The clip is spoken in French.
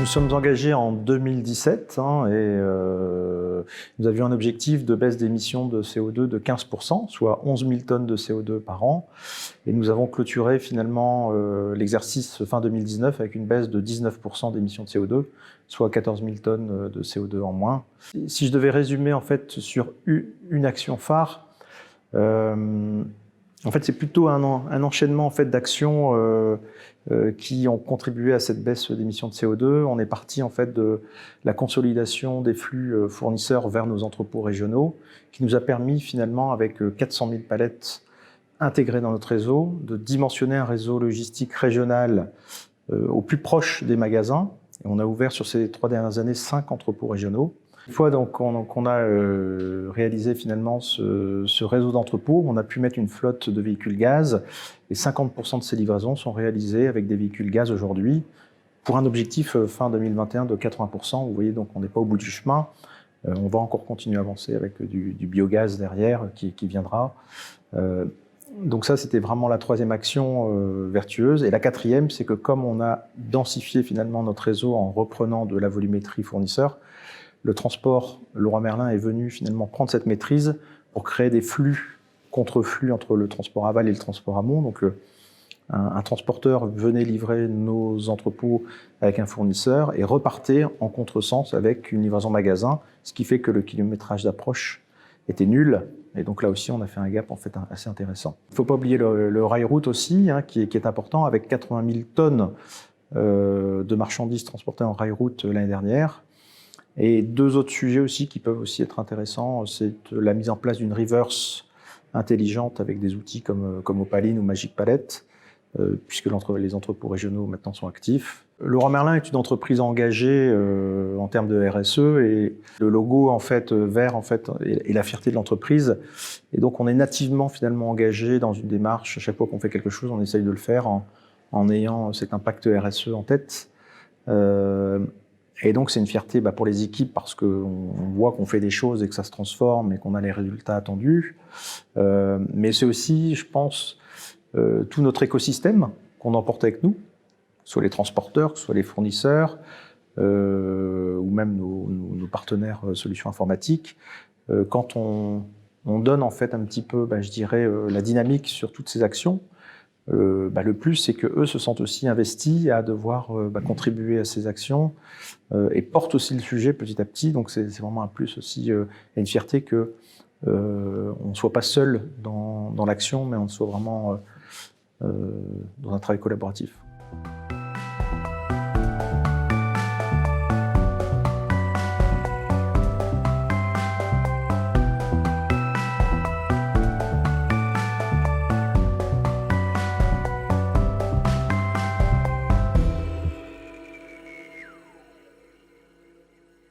sommes engagés en 2017 et nous avions un objectif de baisse d'émissions de CO2 de 15%, soit 11 000 tonnes de CO2 par an. Et nous avons clôturé finalement l'exercice fin 2019 avec une baisse de 19% d'émissions de CO2, soit 14 000 tonnes de CO2 en moins. Si je devais résumer en fait sur une action phare, en fait, c'est plutôt un enchaînement en fait, d'actions qui ont contribué à cette baisse d'émissions de CO2. On est parti en fait, de la consolidation des flux fournisseurs vers nos entrepôts régionaux, qui nous a permis finalement, avec 400 000 palettes intégrées dans notre réseau, de dimensionner un réseau logistique régional au plus proche des magasins. Et on a ouvert sur ces 3 dernières années 5 entrepôts régionaux. Une fois donc qu'on a réalisé finalement ce réseau d'entrepôts, on a pu mettre une flotte de véhicules gaz et 50% de ces livraisons sont réalisées avec des véhicules gaz aujourd'hui pour un objectif fin 2021 de 80%. Vous voyez, donc on n'est pas au bout du chemin. On va encore continuer à avancer avec du biogaz derrière qui viendra. Donc ça, c'était vraiment la 3e action vertueuse. Et la 4e, c'est que comme on a densifié finalement notre réseau en reprenant de la volumétrie fournisseur, le transport Leroy Merlin est venu finalement prendre cette maîtrise pour créer des flux, contre-flux entre le transport aval et le transport amont. Donc un transporteur venait livrer nos entrepôts avec un fournisseur et repartait en contresens avec une livraison magasin, ce qui fait que le kilométrage d'approche était nul. Et donc là aussi, on a fait un gap en fait assez intéressant. Il ne faut pas oublier le rail route aussi, qui est important, avec 80 000 tonnes de marchandises transportées en rail route l'année dernière. Et 2 autres sujets aussi qui peuvent aussi être intéressants, c'est la mise en place d'une reverse intelligente avec des outils comme Opaline ou Magic Pallet, puisque les entrepôts régionaux maintenant sont actifs. Leroy Merlin est une entreprise engagée en termes de RSE et le logo en fait vert en fait est la fierté de l'entreprise. Et donc on est nativement finalement engagé dans une démarche. À chaque fois qu'on fait quelque chose, on essaye de le faire en ayant cet impact RSE en tête. Et donc c'est une fierté pour les équipes parce qu'on voit qu'on fait des choses et que ça se transforme et qu'on a les résultats attendus. Mais c'est aussi, je pense, tout notre écosystème qu'on emporte avec nous, soit les transporteurs, soit les fournisseurs, ou même nos partenaires solutions informatiques. Quand on donne en fait un petit peu, je dirais, la dynamique sur toutes ces actions, le plus, c'est qu'eux se sentent aussi investis à devoir contribuer à ces actions et portent aussi le sujet petit à petit. Donc c'est vraiment un plus aussi et une fierté que on ne soit pas seul dans l'action, mais on soit vraiment dans un travail collaboratif.